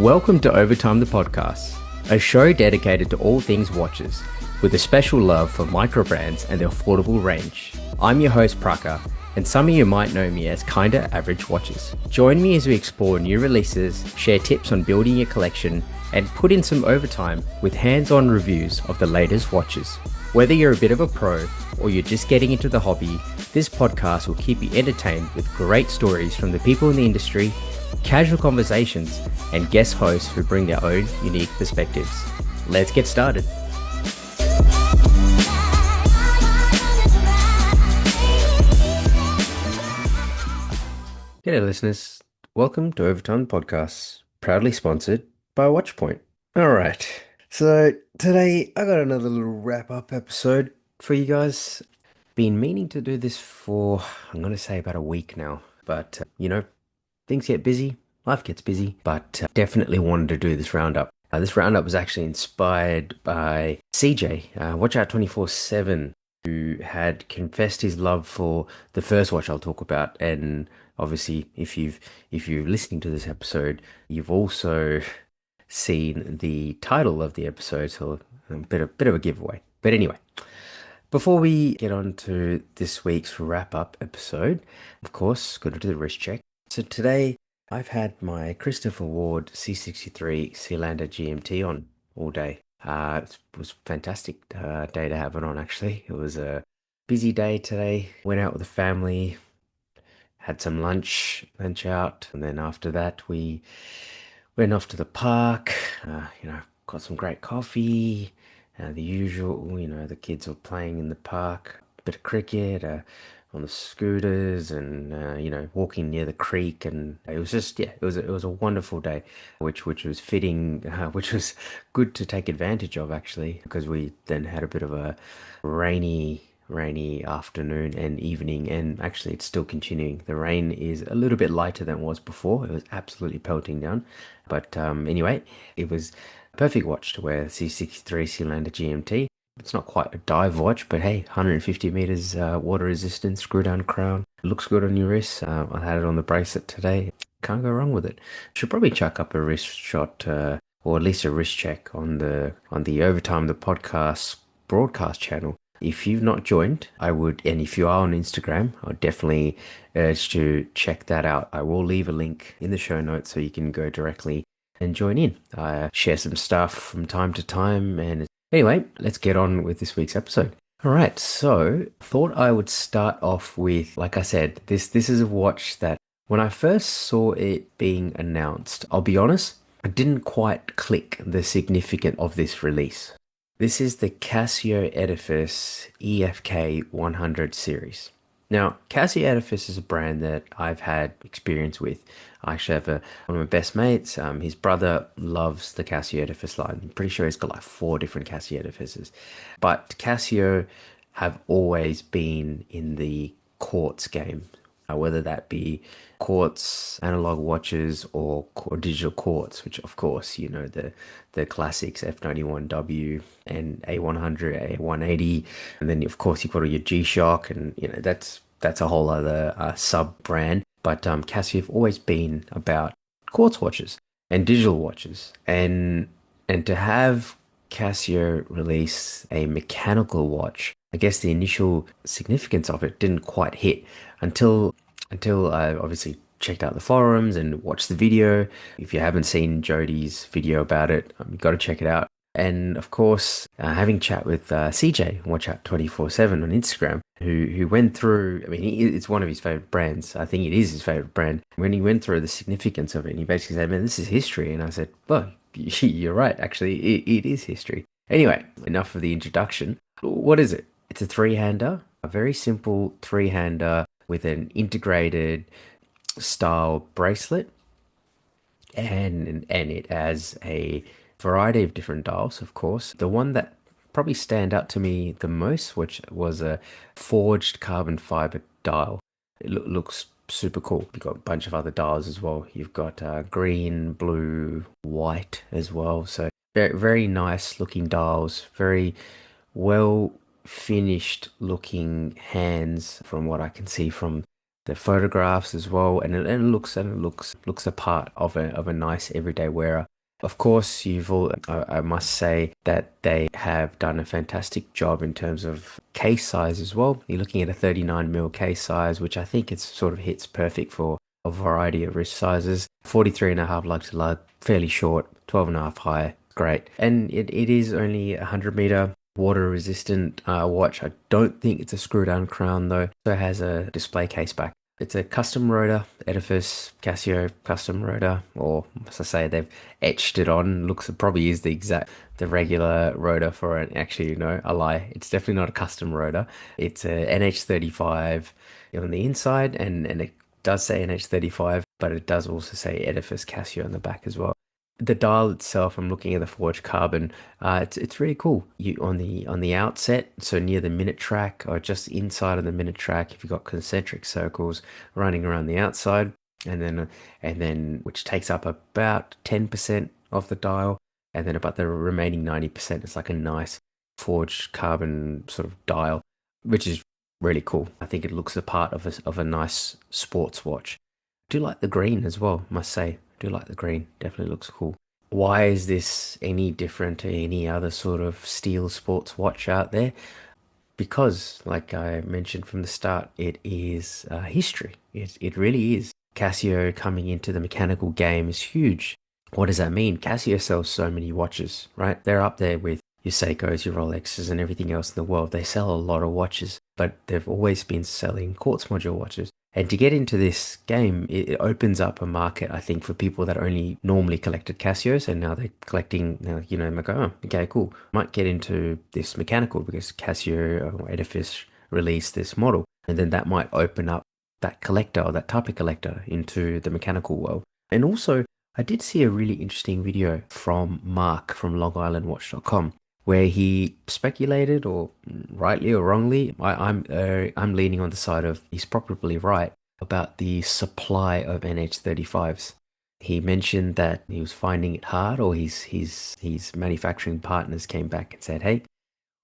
Welcome to Overtime the Podcast, a show dedicated to all things watches, with a special love for microbrands and their affordable range. I'm your host Praka, and some of you might know me as Kinda Average Watches. Join me as we explore new releases, share tips on building your collection, and put in some overtime with hands-on reviews of the latest watches. Whether you're a bit of a pro or you're just getting into the hobby, this podcast will keep you entertained with great stories from the people in the industry, casual conversations, and guest hosts who bring their own unique perspectives. Let's get started. G'day listeners, welcome to Overtime Podcast, proudly sponsored by Watchpoint. Alright, so today I got another little wrap-up episode for you guys. Been meaning to do this for, I'm going to say about a week now, but things get busy, life gets busy, but definitely wanted to do this roundup. This roundup was actually inspired by CJ, Watch Out 24/7, who had confessed his love for the first watch I'll talk about. And obviously, if you're listening to this episode, you've also seen the title of the episode, so a bit of a giveaway. But anyway, before we get on to this week's wrap-up episode, of course, go to the Wristcheck. So today, I've had my Christopher Ward C63 Sealander GMT on all day. It was a fantastic day to have it on, actually. It was a busy day today. Went out with the family, had some lunch out, and then after that we went off to the park, got some great coffee, the usual, the kids were playing in the park, a bit of cricket, on the scooters, and walking near the creek, and it was just it was a wonderful day, which was fitting, which was good to take advantage of, actually, because we then had a bit of a rainy afternoon and evening, and actually it's still continuing. The rain is a little bit lighter than it was before. It was absolutely pelting down, but anyway, it was a perfect watch to wear. C63 Sealander GMT. It's not quite a dive watch, but hey, 150 meters water resistance, screw down crown. It looks good on your wrist. I had it on the bracelet today. Can't go wrong with it. Should probably chuck up a wrist shot, or at least a wrist check on the Overtime the Podcast broadcast channel. If you've not joined, I would, and if you are on Instagram, I would definitely urge to check that out. I will leave a link in the show notes so you can go directly and join in. I share some stuff from time to time, and anyway, let's get on with this week's episode. All right, so thought I would start off with, like I said, this is a watch that when I first saw it being announced, I'll be honest, I didn't quite click the significance of this release. This is the Casio Edifice EFK 100 series. Now, Casio Edifice is a brand that I've had experience with. I actually have one of my best mates. His brother loves the Casio Edifice line. I'm pretty sure he's got like 4 different Casio Edifices. But Casio have always been in the quartz game, whether that be quartz analog watches or digital quartz, which of course, the classics F91W and A100, A180, and then of course you've got all your G-Shock, and that's a whole other sub-brand. But Casio have always been about quartz watches and digital watches, and to have Casio release a mechanical watch, I guess the initial significance of it didn't quite hit until I obviously checked out the forums and watched the video. If you haven't seen Jody's video about it, you've got to check it out. And of course, having chat with CJ, Watch Out 24/7 on Instagram, who went through, it's one of his favorite brands. I think it is his favorite brand. When he went through the significance of it, and he basically said, man, this is history. And I said, well, you're right, actually, it is history. Anyway, enough of the introduction. What is it? It's a three-hander, a very simple three-hander with an integrated style bracelet, and it has a variety of different dials, of course. The one that probably stand out to me the most, which was a forged carbon fiber dial. It looks super cool. You've got a bunch of other dials as well. You've got green, blue, white as well. So very, very nice looking dials, very well finished looking hands from what I can see from the photographs as well, and it looks a part of a nice everyday wearer. Of course, I must say that they have done a fantastic job in terms of case size as well. You're looking at a 39 mm case size, which I think it's sort of hits perfect for a variety of wrist sizes. 43.5 lug to lug, fairly short, 12.5 high, great. And it is only a 100 meter water resistant watch. I don't think it's a screw down crown though. So it has a display case back. It's a custom rotor, Edifice, Casio custom rotor, or as I say, they've etched it on. Looks it probably is the regular rotor for an actually, no, a lie. It's definitely not a custom rotor. It's a NH35 on the inside, and it does say NH35, but it does also say Edifice Casio on the back as well. The dial itself, I'm looking at the forged carbon. It's really cool. You on the outset, so near the minute track or just inside of the minute track, if you've got concentric circles running around the outside, and then which takes up about 10% of the dial, and then about the remaining 90%, it's like a nice forged carbon sort of dial, which is really cool. I think it looks the part of a nice sports watch. Do like the green as well, must say. Do like the green. Definitely looks cool. Why is this any different to any other sort of steel sports watch out there? Because, like I mentioned from the start, it is history. It really is. Casio coming into the mechanical game is huge. What does that mean? Casio sells so many watches, right? They're up there with your Seikos, your Rolexes, and everything else in the world. They sell a lot of watches, but they've always been selling quartz module watches. And to get into this game, it opens up a market, I think, for people that only normally collected Casios, and now they're collecting, now, they go, oh, okay, cool. Might get into this mechanical because Casio or Edifice released this model. And then that might open up that collector or that type of collector into the mechanical world. And also, I did see a really interesting video from Mark from LongIslandWatch.com where he speculated, or rightly or wrongly, I'm leaning on the side of he's probably right about the supply of NH35s. He mentioned that he was finding it hard, or his manufacturing partners came back and said, "Hey,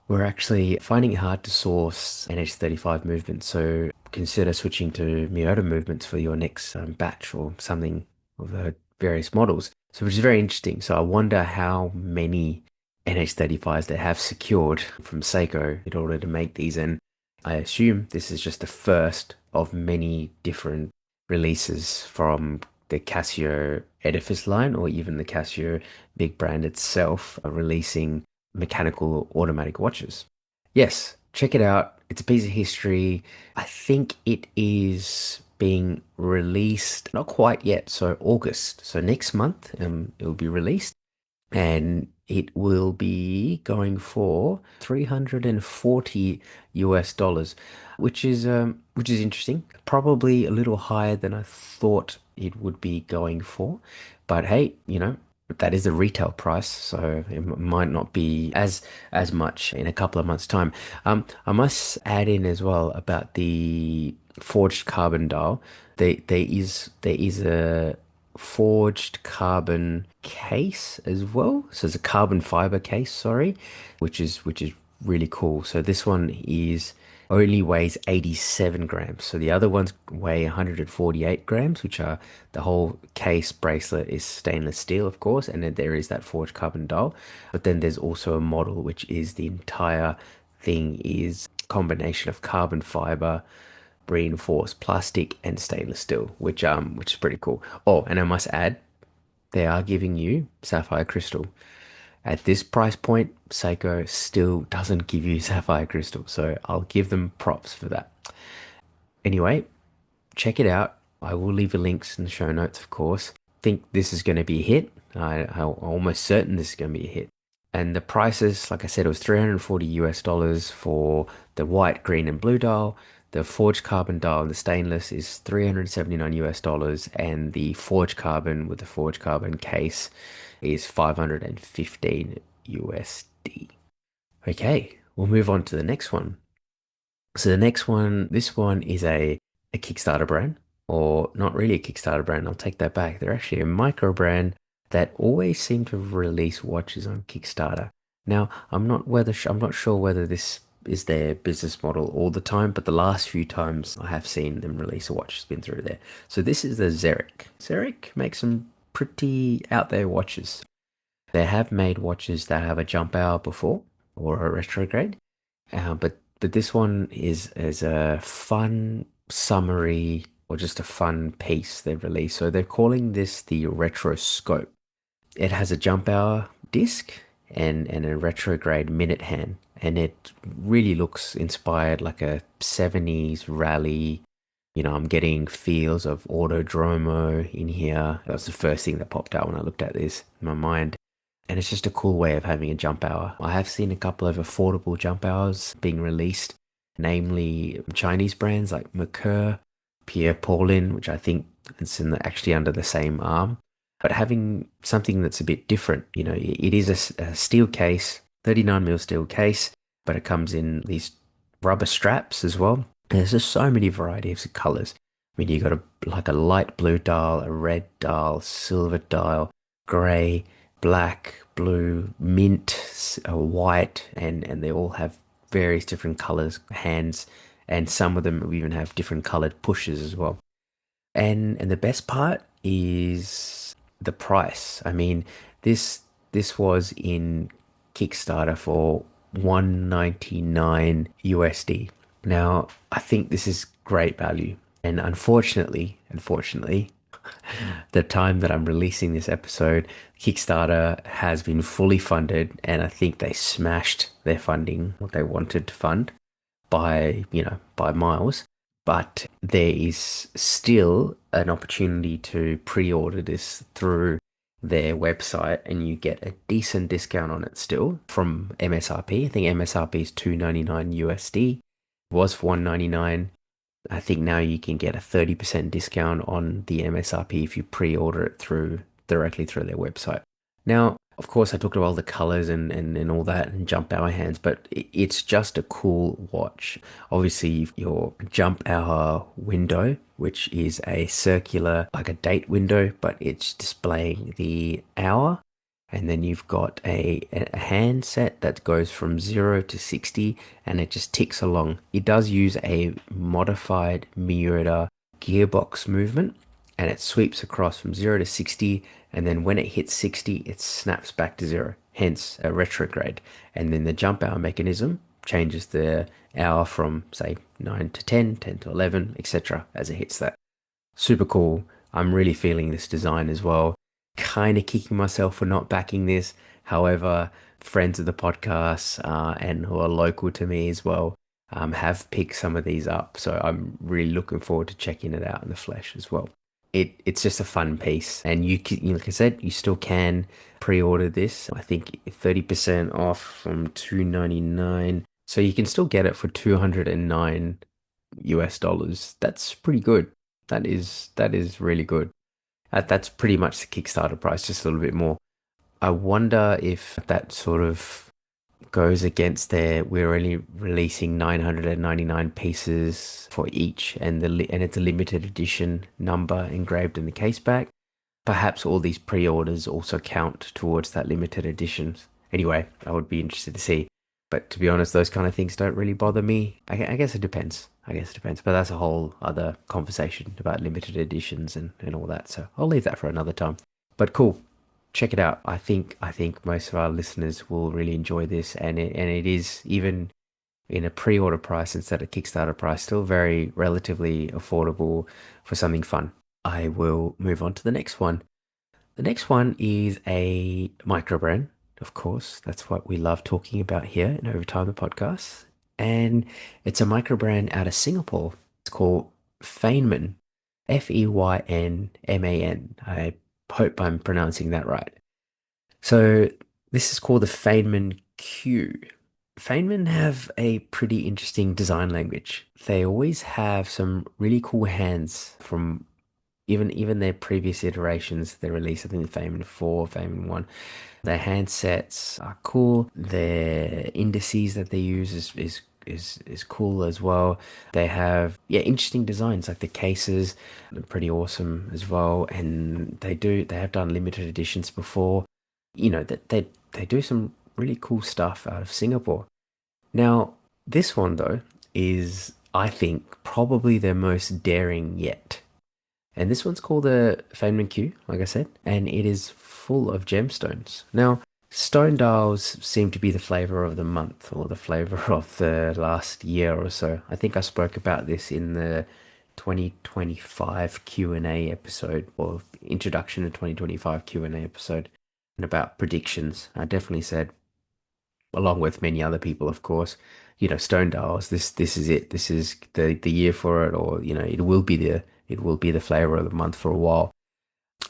we're actually finding it hard to source NH35 movements, so consider switching to Miyota movements for your next batch or something of the various models." So, which is very interesting. So, I wonder how many NH35s they have secured from Seiko in order to make these. And I assume this is just the first of many different releases from the Casio Edifice line, or even the Casio big brand itself, releasing mechanical automatic watches. Yes, check it out. It's a piece of history. I think it is being released, not quite yet, so August. So next month, it will be released, and it will be going for 340 US dollars, which is interesting. Probably a little higher than I thought it would be going for, but hey, that is the retail price, so it might not be as much in a couple of months' time. I must add in as well about the forged carbon dial. There is a forged carbon case as well. So it's a carbon fiber case, sorry, which is really cool. So this one is only weighs 87 grams. So the other ones weigh 148 grams, which are the whole case bracelet is stainless steel, of course, and then there is that forged carbon dial. But then there's also a model which is the entire thing is combination of carbon fiber, reinforced plastic, and stainless steel, which is pretty cool. Oh, and I must add, they are giving you sapphire crystal. At this price point, Seiko still doesn't give you sapphire crystal, so I'll give them props for that. Anyway, check it out. I will leave the links in the show notes, of course. Think this is going to be a hit. I'm almost certain this is going to be a hit. And the prices, like I said, it was 340 US dollars for the white, green, and blue dial. The forged carbon dial and the stainless is 379 US dollars, and the forged carbon with the forged carbon case is 515 USD. Okay, we'll move on to the next one. So the next one, this one is a Kickstarter brand, or not really a Kickstarter brand. I'll take that back. They're actually a micro brand that always seem to release watches on Kickstarter. Now, I'm not sure whether this is their business model all the time, but the last few times I have seen them release a watch has been through there. So this is the Xeric. Xeric makes some pretty out there watches. They have made watches that have a jump hour before or a retrograde, but this one is a fun summary or just a fun piece they've released. So they're calling this the Retroscope. It has a jump hour disc and a retrograde minute hand, and it really looks inspired like a 70s rally. I'm getting feels of Autodromo in here. That was the first thing that popped out when I looked at this in my mind. And it's just a cool way of having a jump hour. I have seen a couple of affordable jump hours being released, namely Chinese brands like Merkur, Pierre Paulin, which I think is actually under the same arm. But having something that's a bit different, it is a steel case, 39mm steel case, but it comes in these rubber straps as well. And there's just so many varieties of colors. I mean, you got like a light blue dial, a red dial, silver dial, gray, black, blue, mint, white, and they all have various different colors, hands, and some of them even have different colored pushes as well. And the best part is the price. I mean, this was in Kickstarter for 199 USD. Now, I think this is great value. And unfortunately, the time that I'm releasing this episode, Kickstarter has been fully funded, and I think they smashed their funding, what they wanted to fund by miles. But there is still an opportunity to pre-order this through their website, and you get a decent discount on it still from MSRP. I think MSRP is 299 USD. It was for 199. I think now you can get a 30% discount on the MSRP if you pre-order it directly through their website. Now, of course, I talked about all the colors and all that and jump hour hands, but it's just a cool watch. Obviously, your jump hour window, which is a circular, like a date window, but it's displaying the hour. And then you've got a handset that goes from 0 to 60 and it just ticks along. It does use a modified Miura gearbox movement, and it sweeps across from 0 to 60, and then when it hits 60 it snaps back to 0, hence a retrograde. And then the jump hour mechanism changes the hour from say 9 to 10, 10 to 11, etc. as it hits that. Super cool. I'm really feeling this design as well. Kind of kicking myself for not backing this. However, friends of the podcast and who are local to me as well have picked some of these up. So I'm really looking forward to checking it out in the flesh as well. It's just a fun piece, and like I said, you still can pre-order this. I think 30% off from 299, so you can still get it for 209 US dollars. That's pretty good. That is really good. That's pretty much the Kickstarter price, just a little bit more. I wonder if that sort of goes against we're only releasing 999 pieces for each, and it's a limited edition number engraved in the case back. Perhaps all these pre-orders also count towards that limited editions. Anyway, I would be interested to see. But to be honest, those kind of things don't really bother me. I guess it depends. But that's a whole other conversation about limited editions and all that. So I'll leave that for another time. But cool. Check it out. I think most of our listeners will really enjoy this, and it is, even in a pre-order price instead of Kickstarter price, still very relatively affordable for something fun. I will move on to the next one. The next one is a microbrand. Of course, that's what we love talking about here in Overtime the podcast. And it's a microbrand out of Singapore. It's called Feynman, Feynman. I hope I'm pronouncing that right. So this is called the Feynman Q. Feynman have a pretty interesting design language. They always have some really cool hands from even their previous iterations. They released, I think, the Feynman 4, Feynman 1. Their handsets are cool. Their indices that they use is cool as well. They have interesting designs, like the cases are pretty awesome as well. And they have done limited editions before. That they do some really cool stuff out of Singapore. Now, This one, though, is, I think, probably their most daring yet. And this one's called the Feynman Q, like I said, and it is full of gemstones. Now, stone dials seem to be the flavor of the month or the flavor of the last year or so. I think I spoke about this in the 2025 Q&A episode or introduction to 2025 Q&A episode and about predictions. I definitely said, along with many other people, of course, stone dials, this is it. This is the year for it, or it will be the flavor of the month for a while.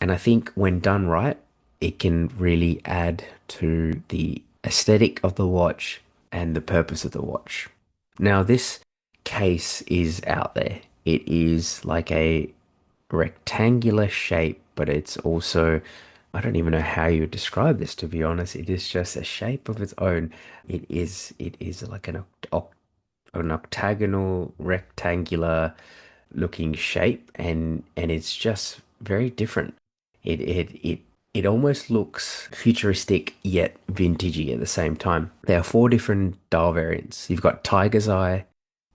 And I think when done right, it can really add to the aesthetic of the watch and the purpose of the watch. Now, this case is out there. It is like a rectangular shape, but it's also, I don't even know how you would describe this, to be honest. It is just a shape of its own. It is like an octagonal, rectangular looking shape, and it's just very different. It almost looks futuristic yet vintagey at the same time. There are four different dial variants. You've got Tiger's Eye,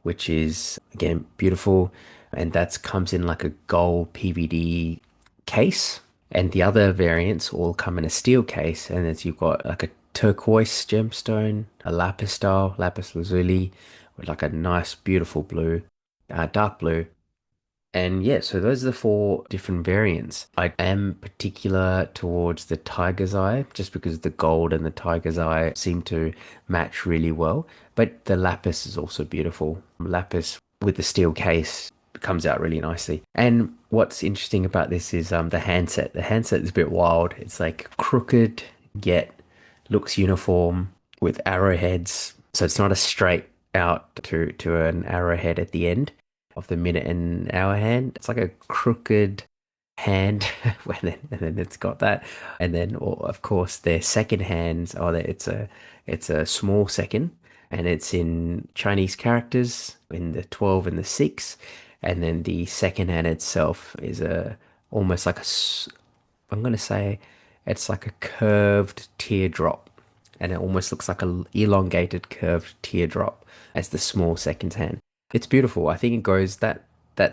which is again beautiful, and that comes in like a gold PVD case. And the other variants all come in a steel case, and then you've got like a turquoise gemstone, a lapis style, lapis lazuli, with like a nice, beautiful blue, dark blue, and yeah, so those are the four different variants. I am particular towards the tiger's eye just because the gold and the tiger's eye seem to match really well. But the lapis is also beautiful. Lapis with the steel case comes out really nicely. And what's interesting about this is the handset. The handset is a bit wild. It's like crooked yet looks uniform with arrowheads. So it's not a straight out to an arrowhead at the end of the minute and hour hand. It's like a crooked hand and then it's got that. And then of course their second hands are that it's a small second, and it's in Chinese characters in the 12 and the 6. And then the second hand itself is a almost like I'm gonna say it's like a curved teardrop, and it almost looks like a elongated curved teardrop as the small second hand. It's beautiful. I think it goes that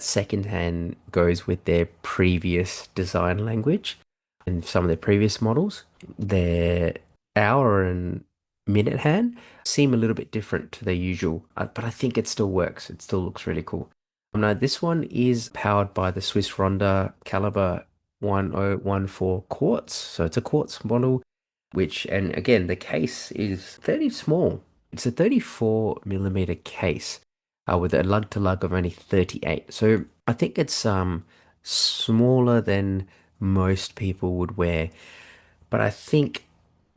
second hand goes with their previous design language and some of their previous models. Their hour and minute hand seem a little bit different to their usual, but I think it still works. It still looks really cool. Now, this one is powered by the Swiss Ronda caliber 1014 quartz. So it's a quartz model, and again, the case is fairly small. It's a 34 millimeter case with a lug to lug of only 38. So I think it's smaller than most people would wear. But I think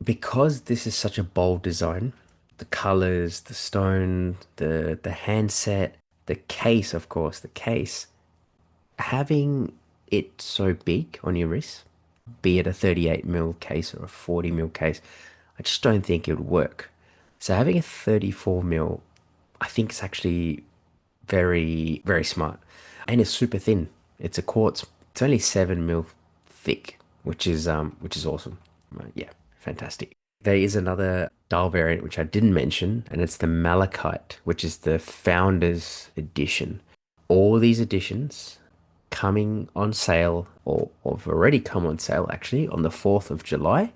because this is such a bold design, the colors, the stone, the handset, the case, of course, the case, having it so big on your wrist, be it a 38 mil case or a 40 mil case, I just don't think it would work. So having a 34 mil, I think it's actually very, very smart. And it's super thin. It's a quartz. It's only 7 mil thick, which is awesome. Yeah, fantastic. There is another dial variant which I didn't mention, and it's the Malachite, which is the Founders Edition. All these editions coming on sale, or have already come on sale actually, on the 4th of July.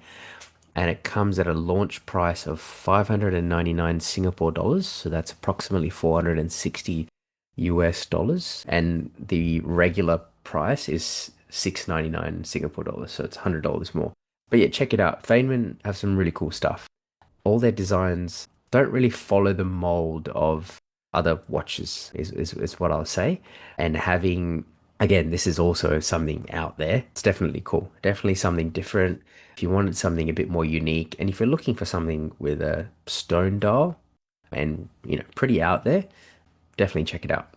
And it comes at a launch price of 599 Singapore dollars. So that's approximately 460 US dollars. And the regular price is 699 Singapore dollars. So it's $100 more. But yeah, check it out. Feynman have some really cool stuff. All their designs don't really follow the mold of other watches, is what I'll say. And having, again, this is also something out there. It's definitely cool. Definitely something different. If you wanted something a bit more unique, and if you're looking for something with a stone dial and, pretty out there, definitely check it out.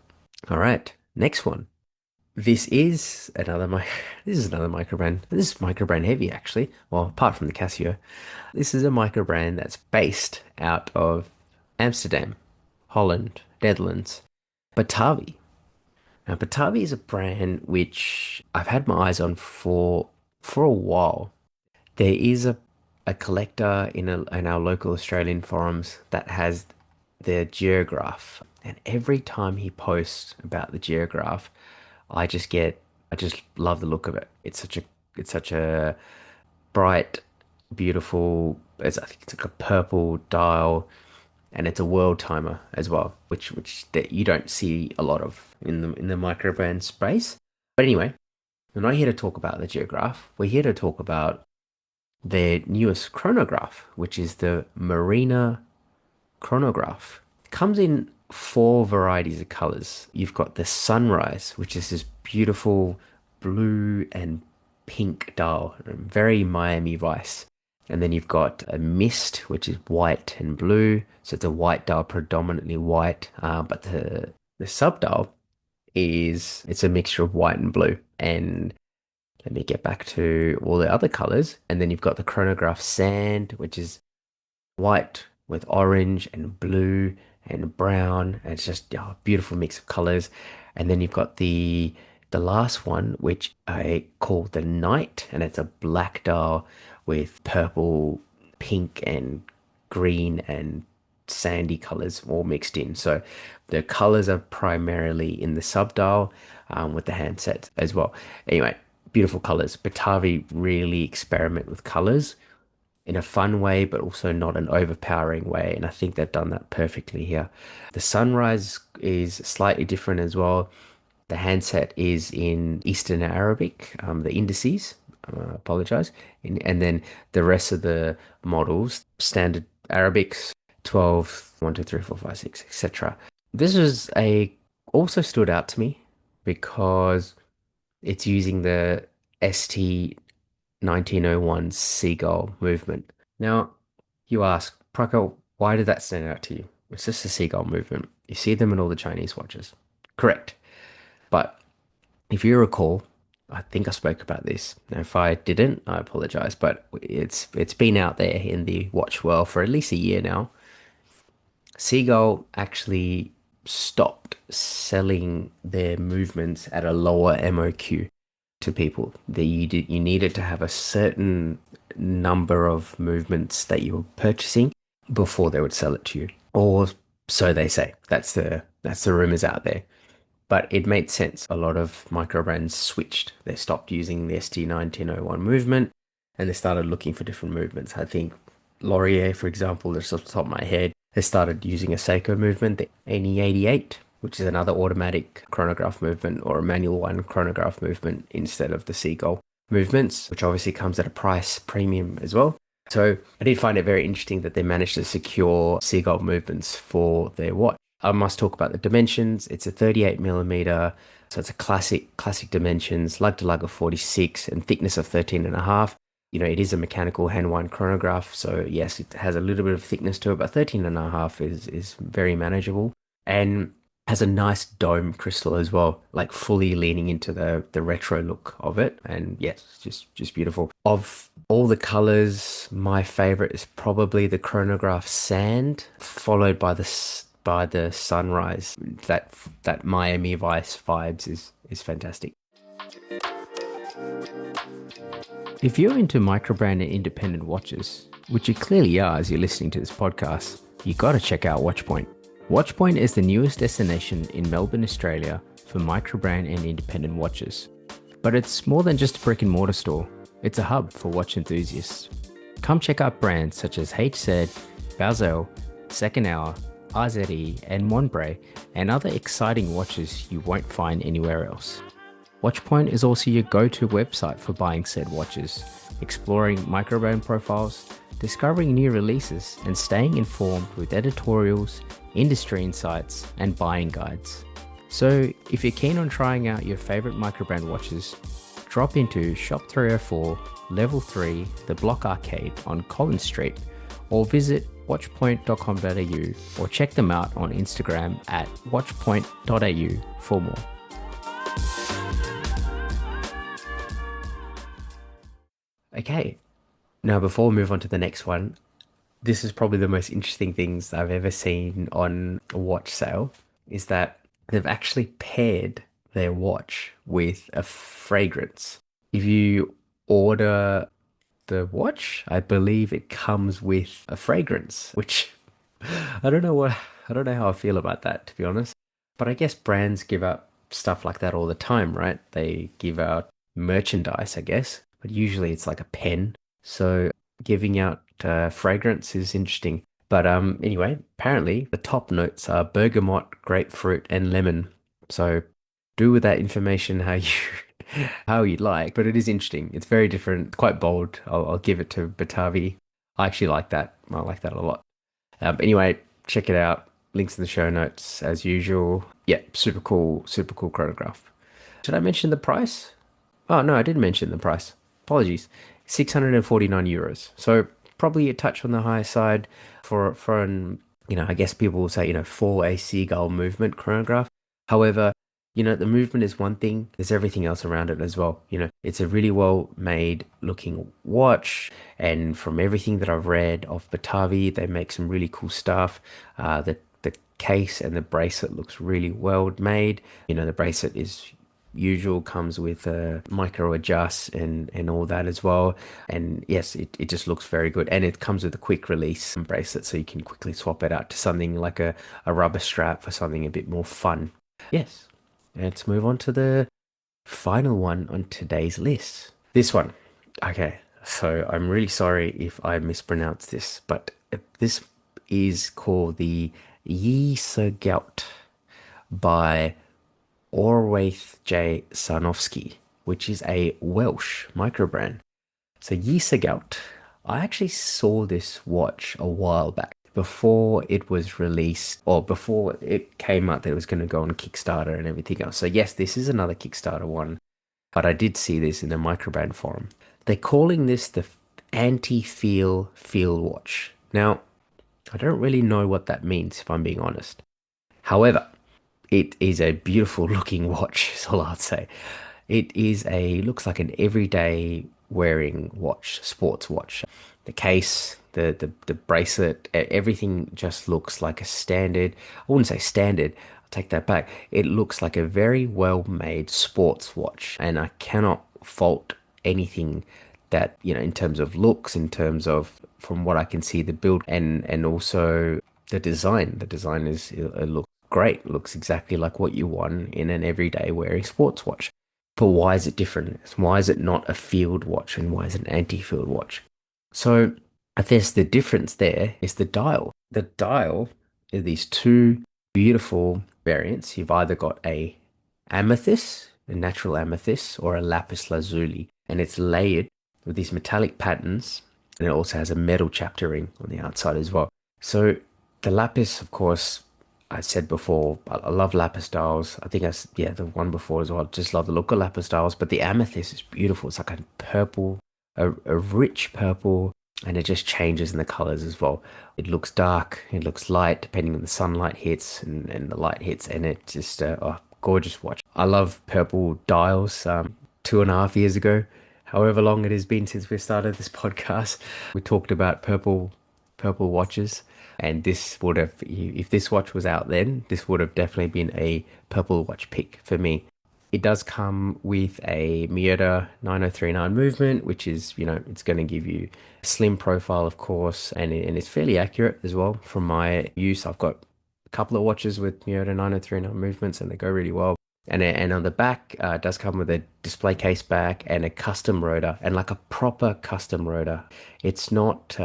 All right, next one. This is another this is another microbrand. This is microbrand heavy actually. Well, apart from the Casio, this is a microbrand that's based out of Amsterdam, Holland, Netherlands. Batavi. Now, Batavi is a brand which I've had my eyes on for a while. There is a collector in our local Australian forums that has their geograph. And every time he posts about the geograph, I just love the look of it. It's such a bright, beautiful, I think it's like a purple dial, and it's a world timer as well, which that you don't see a lot of in the microbrand space. But anyway, we're not here to talk about the geograph. We're here to talk about their newest chronograph, which is the Marina chronograph. It comes in four varieties of colors. You've got the sunrise, which is this beautiful blue and pink dial, very Miami Vice. And then you've got a mist, which is white and blue. So it's a white dial, predominantly white. But the sub dial it's a mixture of white and blue. And let me get back to all the other colors. And then you've got the chronograph sand, which is white with orange and blue and brown. And it's just a beautiful mix of colors. And then you've got the last one, which I call the night, and it's a black dial with purple, pink, and green and sandy colors all mixed in. So the colors are primarily in the sub dial, with the handset as well. Anyway, beautiful colors. Batavi really experiment with colors in a fun way, but also not an overpowering way. And I think they've done that perfectly here. The sunrise is slightly different as well. The handset is in Eastern Arabic, the indices, apologize. And then the rest of the models, standard Arabics, 12, 1, 2, 3, 4, 5, 6, etc. This was also stood out to me because it's using the ST 1901 seagull movement. Now, you ask, Prako, why did that stand out to you? It's just the seagull movement. You see them in all the Chinese watches. Correct. But if you recall, I think I spoke about this. Now, if I didn't, I apologize, but it's been out there in the watch world for at least a year now. Seagull actually stopped selling their movements at a lower MOQ to people. That you needed to have a certain number of movements that you were purchasing before they would sell it to you, or so they say. That's the rumors out there. But it made sense. A lot of micro brands switched. They stopped using the ST 1901 movement and they started looking for different movements. I think Laurier, for example, just off the top of my head, they started using a Seiko movement, the NE88, which is another automatic chronograph movement or a manual one chronograph movement instead of the Seagull movements, which obviously comes at a price premium as well. So I did find it very interesting that they managed to secure Seagull movements for their watch. I must talk about the dimensions. It's a 38 millimeter, so it's a classic dimensions, lug to lug of 46 and thickness of 13 and a half. You know, it is a mechanical hand wind chronograph, so yes, it has a little bit of thickness to it, but 13 and a half is very manageable and has a nice dome crystal as well, like fully leaning into the retro look of it. And yes, just beautiful. Of all the colors, my favorite is probably the chronograph sand, followed by the sunrise. That Miami Vice vibes is fantastic. If you're into microbrand and independent watches, which you clearly are as you're listening to this podcast, you got to check out Watchpoint. Watchpoint is the newest destination in Melbourne, Australia for microbrand and independent watches. But it's more than just a brick and mortar store. It's a hub for watch enthusiasts. Come check out brands such as HZ, Bazel, Second Hour, RZE, and Montbray, and other exciting watches you won't find anywhere else. Watchpoint is also your go-to website for buying said watches, exploring microbrand profiles, discovering new releases, and staying informed with editorials, industry insights, and buying guides. So if you're keen on trying out your favorite microbrand watches, drop into Shop 304, Level 3, the Block Arcade on Collins Street, or visit watchpoint.com.au or check them out on Instagram at watchpoint.au for more. Okay, now before we move on to the next one, this is probably the most interesting things I've ever seen on a watch sale, is that they've actually paired their watch with a fragrance. If you order the watch, I believe it comes with a fragrance, which I don't know I don't know how I feel about that, to be honest. But I guess brands give out stuff like that all the time, right? They give out merchandise, I guess, but usually it's like a pen. So giving out fragrance is interesting. But anyway, apparently the top notes are bergamot, grapefruit, and lemon. So do with that information how you how you like. But it is interesting. It's very different, quite bold. I'll give it to Batavi. I actually like that. I like that a lot. But anyway, check it out. Links in the show notes as usual. Yeah, super cool chronograph. Should I mention the price? Oh no, I didn't mention the price. Apologies. 649 euros. So probably a touch on the higher side for an, I guess people will say, for a seagull movement chronograph. However, the movement is one thing. There's everything else around it as well. It's a really well made looking watch. And from everything that I've read of Batavi, they make some really cool stuff. The case and the bracelet looks really well made. The bracelet is usual, comes with a micro adjust and all that as well. And yes, it just looks very good. And it comes with a quick release bracelet, so you can quickly swap it out to something like a rubber strap for something a bit more fun. Yes. Let's move on to the final one on today's list. This one. Okay. So I'm really sorry if I mispronounce this, but this is called the Sgowt by Orwaith J. Sarnowski, which is a Welsh microbrand. So Sgowt, I actually saw this watch a while back before it was released or before it came out that it was going to go on Kickstarter and everything else. So yes, this is another Kickstarter one, but I did see this in the microbrand forum. They're calling this the anti-feel field watch. Now, I don't really know what that means if I'm being honest. However, it is a beautiful looking watch, is all I'll say. It is looks like an everyday wearing watch, sports watch. The case, the bracelet, everything just looks like a standard. I wouldn't say standard, I'll take that back. It looks like a very well made sports watch, and I cannot fault anything that, in terms of looks, in terms of from what I can see, the build and also the design. The design is it looks great. It looks exactly like what you want in an everyday wearing sports watch. But why is it different? Why is it not a field watch and why is it an anti-field watch? So I guess the difference there is the dial. The dial are these two beautiful variants. You've either got a amethyst, a natural amethyst, or a lapis lazuli, and it's layered with these metallic patterns, and it also has a metal chapter ring on the outside as well. So the lapis, of course, I said before, I love lapis styles. I think yeah, the one before as well. Just love the look of lapis styles, but the amethyst is beautiful. It's like a purple, a rich purple, and it just changes in the colors as well. It looks dark, it looks light, depending on the sunlight hits and the light hits, and it just, gorgeous watch. I love purple dials. 2.5 years ago, however long it has been since we started this podcast, we talked about purple watches. And this would have, if this watch was out then, this would have definitely been a purple watch pick for me. It does come with a Miyota 9039 movement, which is, it's going to give you a slim profile, of course, and it's fairly accurate as well from my use. I've got a couple of watches with Miyota 9039 movements and they go really well. And on the back, it does come with a display case back and a custom rotor and like a proper custom rotor. It's not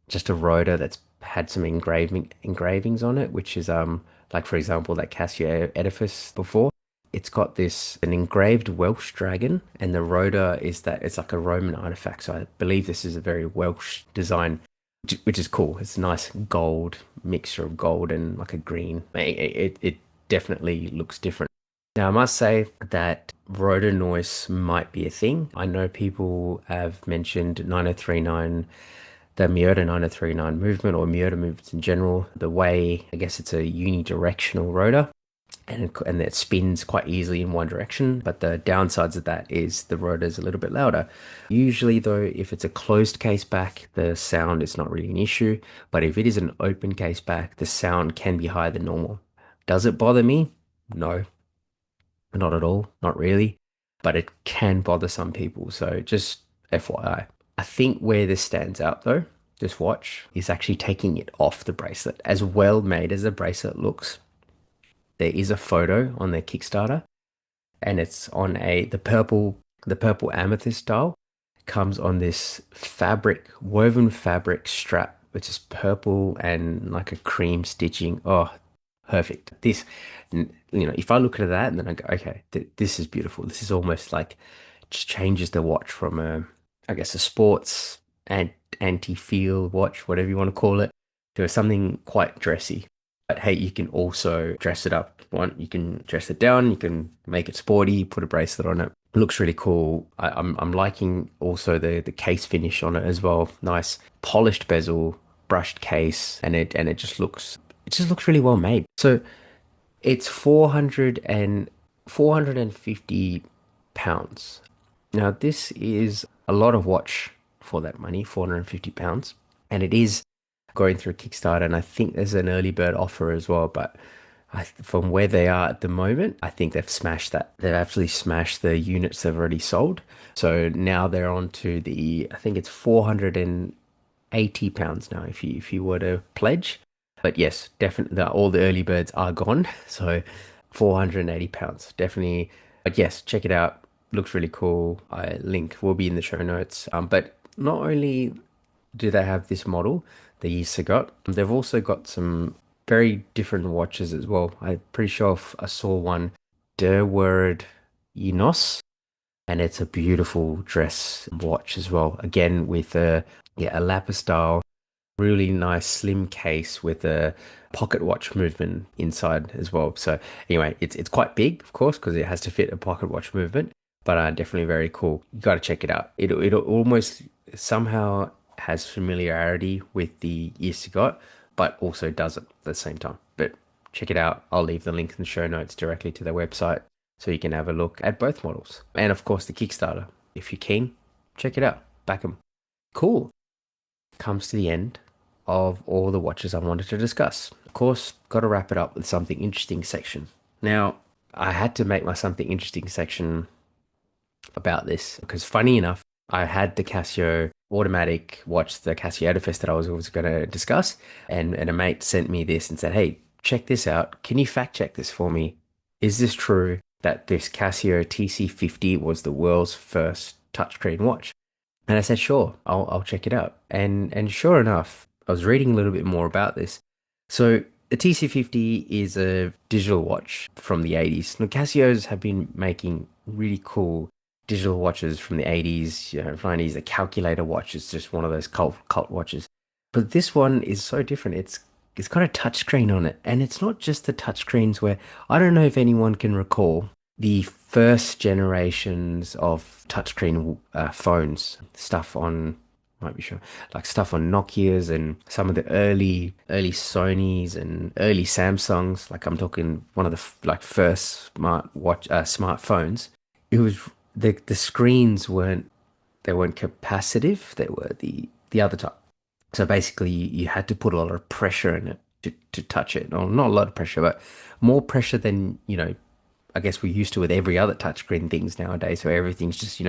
just a rotor that's had some engravings on it, which is like for example that Casio Edifice before. It's got an engraved Welsh dragon, and the rotor is that it's like a Roman artifact. So I believe this is a very Welsh design, which is cool. It's a nice gold mixture of gold and like a green. It definitely looks different. Now I must say that rotor noise might be a thing. I know people have mentioned 9039, the Miyota 9039 movement or Miyota movements in general, the way, I guess it's a unidirectional rotor and it spins quite easily in one direction. But the downsides of that is the rotor is a little bit louder. Usually though, if it's a closed case back, the sound is not really an issue. But if it is an open case back, the sound can be higher than normal. Does it bother me? No, not at all, not really. But it can bother some people. So just FYI. I think where this stands out though this watch is actually taking it off the bracelet. As well made as the bracelet looks, there is a photo on their Kickstarter, and it's on the purple amethyst style. Comes on this fabric, woven fabric strap, which is purple and like a cream stitching. Oh, perfect. If I look at that and then I go, okay, this is beautiful. This is almost like just changes the watch from I guess, a sports and anti-feel watch, whatever you want to call it, to something quite dressy. But hey, you can also dress it up. You can dress it down, you can make it sporty, put a bracelet on it. It looks really cool. I'm liking also the case finish on it as well. Nice polished bezel, brushed case, and it just looks really well made. So it's 450 pounds. Now this is a lot of watch for that money, £450. And it is going through Kickstarter, and I think there's an early bird offer as well. But from where they are at the moment, I think they've smashed that. They've actually smashed the units they've already sold. So now they're on to I think it's £480 now if you were to pledge. But yes, definitely all the early birds are gone. So £480, definitely. But yes, check it out. Looks really cool. I link will be in the show notes. But not only do they have this model, the Sgowt, they've also got some very different watches as well. I'm pretty sure I saw one, Der Word Enos, and it's a beautiful dress watch as well. Again, with a lapis style, really nice slim case with a pocket watch movement inside as well. So anyway, it's quite big, of course, because it has to fit a pocket watch movement, but definitely very cool. You got to check it out. It almost somehow has familiarity with the Sgowt, but also doesn't at the same time. But check it out. I'll leave the link in the show notes directly to their website so you can have a look at both models. And of course, the Kickstarter. If you're keen, check it out. Back them. Cool. Comes to the end of all the watches I wanted to discuss. Of course, got to wrap it up with something interesting section. Now, I had to make my something interesting section about this because, funny enough, I had the Casio automatic watch, the Casio Edifice that I was going to discuss, and a mate sent me this and said, "Hey, check this out. Can you fact check this for me? Is this true that this Casio TC50 was the world's first touchscreen watch?" And I said, "Sure, I'll check it out." And sure enough, I was reading a little bit more about this. So the TC50 is a digital watch from the 80s. Now, Casios have been making really cool digital watches from the 80s, 90s. The calculator watch is just one of those cult watches. But this one is so different. It's got a touchscreen on it, and it's not just the touchscreens where I don't know if anyone can recall the first generations of touchscreen phones, stuff on, might be sure, like stuff on Nokia's and some of the early Sony's and early Samsungs. Like I'm talking one of the like first smartphones. It was the screens weren't capacitive. They were the other type. So basically, you had to put a lot of pressure in it to touch it. Or not a lot of pressure, but more pressure than, I guess we're used to with every other touchscreen things nowadays. So everything's just,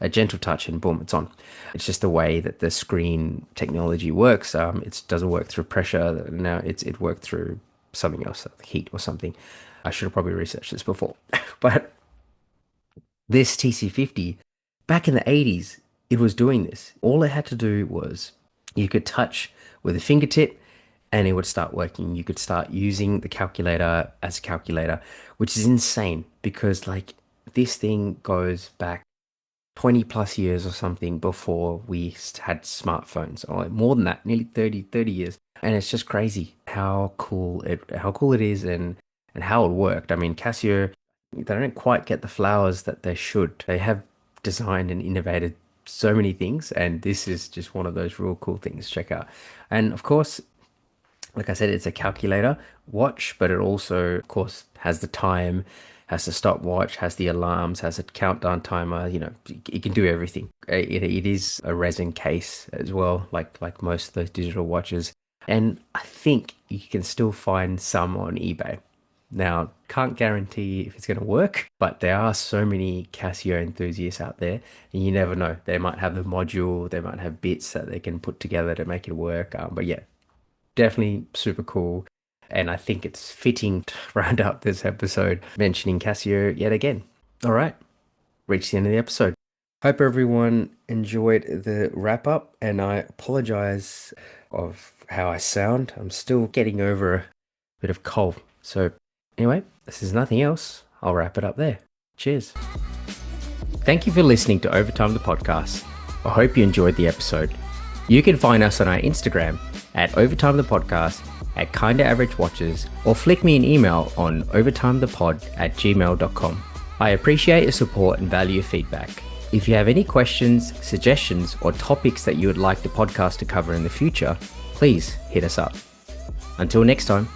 a gentle touch and boom, it's on. It's just the way that the screen technology works. It doesn't work through pressure. Now it worked through something else, like heat or something. I should have probably researched this before. But this TC50, back in the 80s, it was doing this. All it had to do was you could touch with a fingertip and it would start working. You could start using the calculator as a calculator, which is insane because like this thing goes back 20 plus years or something before we had smartphones, or like more than that, nearly 30 years. And it's just crazy how cool it is and how it worked. I mean, Casio, they don't quite get the flowers that they should. They have designed and innovated so many things, and this is just one of those real cool things to check out. And of course, like I said, it's a calculator watch, but it also, of course, has the time, has the stopwatch, has the alarms, has a countdown timer. It can do everything. It is a resin case as well, like most of those digital watches. And I think you can still find some on eBay. Now, can't guarantee if it's going to work, but there are so many Casio enthusiasts out there, and you never know. They might have the module, they might have bits that they can put together to make it work. But yeah, definitely super cool. And I think it's fitting to round up this episode mentioning Casio yet again. All right, reached the end of the episode. Hope everyone enjoyed the wrap up, and I apologize of how I sound. I'm still getting over a bit of cold. So anyway, this is nothing else. I'll wrap it up there. Cheers. Thank you for listening to Overtime the Podcast. I hope you enjoyed the episode. You can find us on our Instagram at Overtime the Podcast, at Kinda Average Watches, or flick me an email on overtimethepod@gmail.com. I appreciate your support and value your feedback. If you have any questions, suggestions, or topics that you would like the podcast to cover in the future, please hit us up. Until next time.